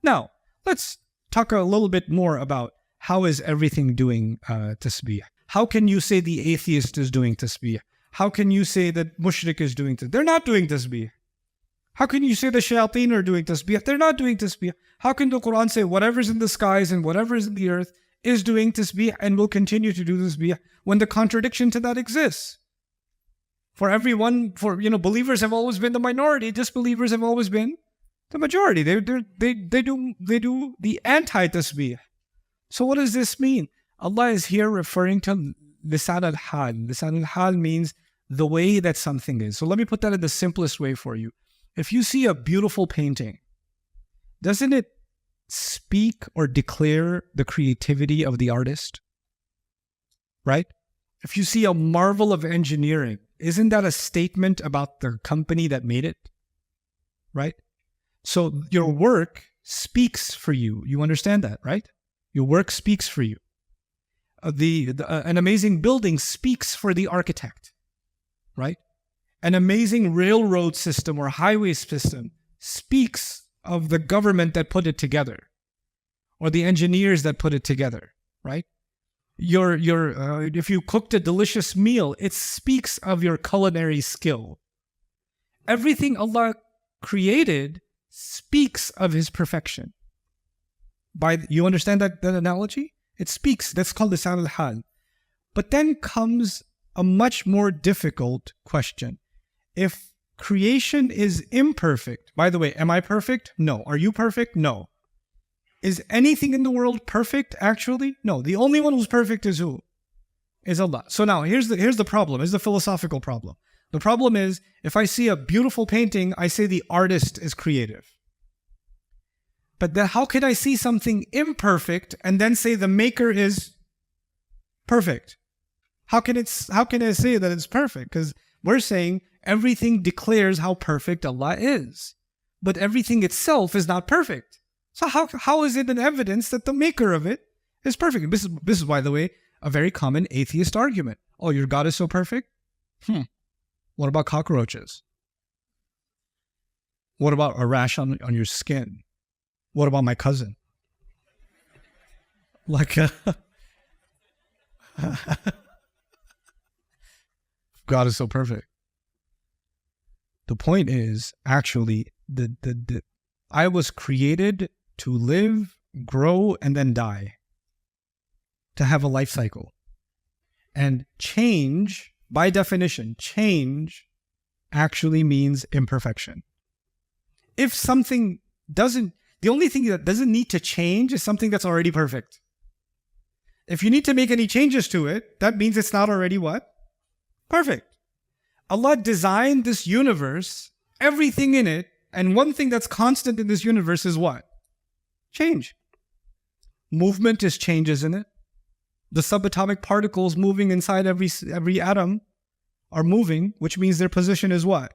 Now, let's talk a little bit more about how is everything doing tasbih. How can you say the atheist is doing tasbih? How can you say that mushrik is doing tasbih? They're not doing tasbih. How can you say the shayateen are doing tasbih? They're not doing tasbih. How can the Quran say whatever's in the skies and whatever's in the earth is doing tasbih and will continue to do tasbih when the contradiction to that exists? For everyone, believers have always been the minority. Disbelievers have always been the majority. They do the anti-tasbih. So what does this mean? Allah is here referring to lisan al-hal. Lisan al-hal means the way that something is. So let me put that in the simplest way for you. If you see a beautiful painting, doesn't it speak or declare the creativity of the artist? Right? If you see a marvel of engineering, isn't that a statement about the company that made it? Right? So your work speaks for you. You understand that, right? Your work speaks for you. An amazing building speaks for the architect, right? An amazing railroad system or highway system speaks of the government that put it together, or the engineers that put it together, right? If you cooked a delicious meal, it speaks of your culinary skill. Everything Allah created speaks of His perfection. You understand that analogy? It speaks. That's called lisan al-hal. But then comes a much more difficult question. If creation is imperfect, by the way, am I perfect? No. Are you perfect? No. Is anything in the world perfect, actually? No. The only one who's perfect is who? Is Allah. So now, here's the problem. Here's the philosophical problem. The problem is, if I see a beautiful painting, I say the artist is creative. But then how can I see something imperfect and then say the maker is perfect? How can I say that it's perfect? Because we're saying everything declares how perfect Allah is. But everything itself is not perfect. So how is it an evidence that the maker of it is perfect? This is, by the way, a very common atheist argument. Oh, your God is so perfect? What about cockroaches? What about a rash on your skin? What about my cousin? God is so perfect. The point is, actually, I was created to live, grow, and then die. To have a life cycle. And change, by definition, change actually means imperfection. If something the only thing that doesn't need to change is something that's already perfect. If you need to make any changes to it, that means it's not already what? Perfect. Allah designed this universe, everything in it, and one thing that's constant in this universe is what? Change. Movement is change, isn't it? The subatomic particles moving inside every atom are moving, which means their position is what?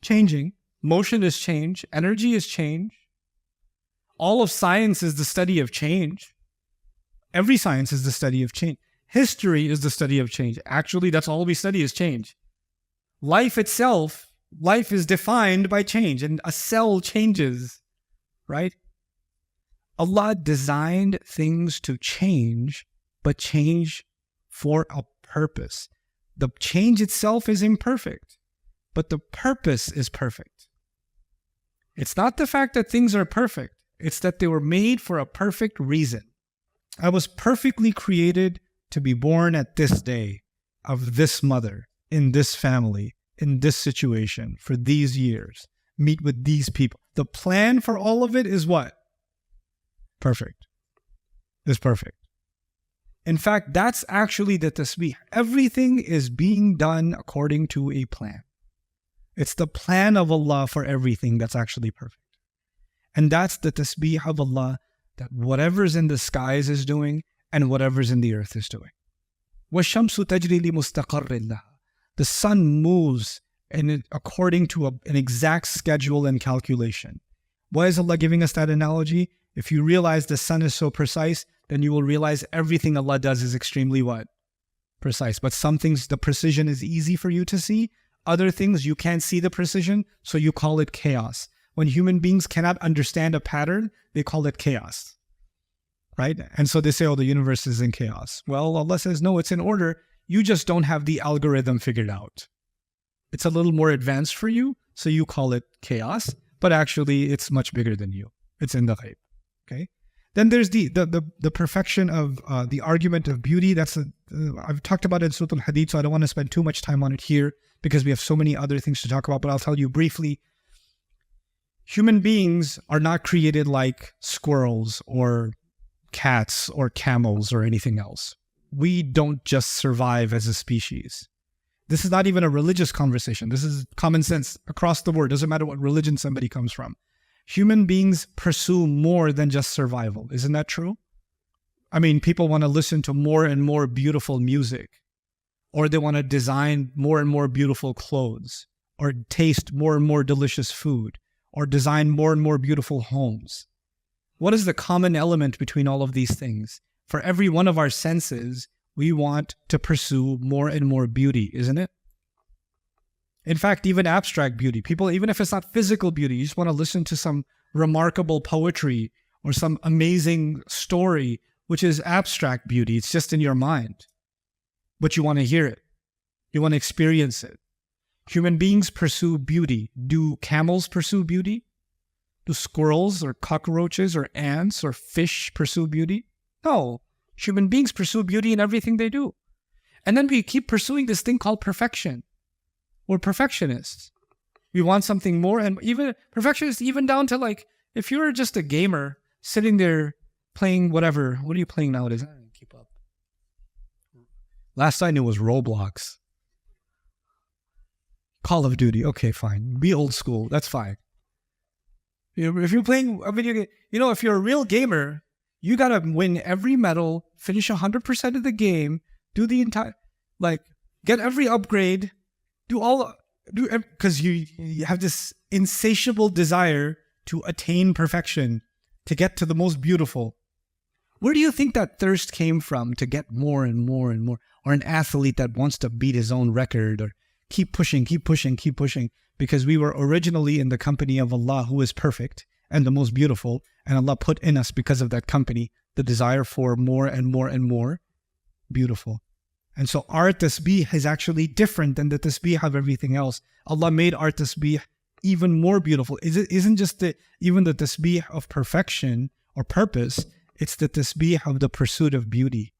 Changing. Motion is change. Energy is change. All of science is the study of change. Every science is the study of change. History is the study of change. Actually, that's all we study is change. Life itself, life is defined by change, and a cell changes, right? Allah designed things to change, but change for a purpose. The change itself is imperfect, but the purpose is perfect. It's not the fact that things are perfect. It's that they were made for a perfect reason. I was perfectly created to be born at this day, of this mother, in this family, in this situation, for these years, meet with these people. The plan for all of it is what? Perfect. It's perfect. In fact, that's actually the tasbih. Everything is being done according to a plan. It's the plan of Allah for everything that's actually perfect. And that's the tasbih of Allah, that whatever's in the skies is doing and whatever's in the earth is doing. وَالشَّمْسُ تَجْرِي لِمُسْتَقَرٍّ لَهَا. The sun moves according to an exact schedule and calculation. Why is Allah giving us that analogy? If you realize the sun is so precise, then you will realize everything Allah does is extremely what? Precise. But some things, the precision is easy for you to see. Other things, you can't see the precision, so you call it chaos. when human beings cannot understand a pattern, they call it chaos, right? And so they say, oh, the universe is in chaos. Well, Allah says, no, it's in order. You just don't have the algorithm figured out. It's a little more advanced for you, so you call it chaos, but actually it's much bigger than you. It's in the ghaib, okay? Then there's the perfection of the argument of beauty. I've talked about it in Surah Al-Hadid, so I don't want to spend too much time on it here because we have so many other things to talk about, but I'll tell you briefly. Human beings are not created like squirrels or cats or camels or anything else. We don't just survive as a species. This is not even a religious conversation. This is common sense across the board. Doesn't matter what religion somebody comes from. Human beings pursue more than just survival. Isn't that true? I mean, people want to listen to more and more beautiful music, or they want to design more and more beautiful clothes, or taste more and more delicious food, or design more and more beautiful homes. What is the common element between all of these things? For every one of our senses, we want to pursue more and more beauty, isn't it? In fact, even abstract beauty. People, even if it's not physical beauty, you just want to listen to some remarkable poetry or some amazing story, which is abstract beauty. It's just in your mind. But you want to hear it. You want to experience it. Human beings pursue beauty. Do camels pursue beauty? Do squirrels or cockroaches or ants or fish pursue beauty? No. Human beings pursue beauty in everything they do. And then we keep pursuing this thing called perfection. We're perfectionists. We want something more, and even perfectionists, even down to like, if you're just a gamer sitting there playing whatever, what are you playing nowadays? I don't keep up. Last I knew was Roblox. Call of Duty. Okay, fine. Be old school. That's fine. If you're playing a video game, if you're a real gamer, you gotta win every medal, finish 100% of the game, do the entire, get every upgrade, because you have this insatiable desire to attain perfection, to get to the most beautiful. Where do you think that thirst came from to get more and more and more? Or an athlete that wants to beat his own record, or keep pushing, because we were originally in the company of Allah, who is perfect and the most beautiful, and Allah put in us, because of that company, the desire for more and more and more beautiful. And so our tasbih is actually different than the tasbih of everything else. Allah made our tasbih even more beautiful. It isn't just even the tasbih of perfection or purpose, it's the tasbih of the pursuit of beauty.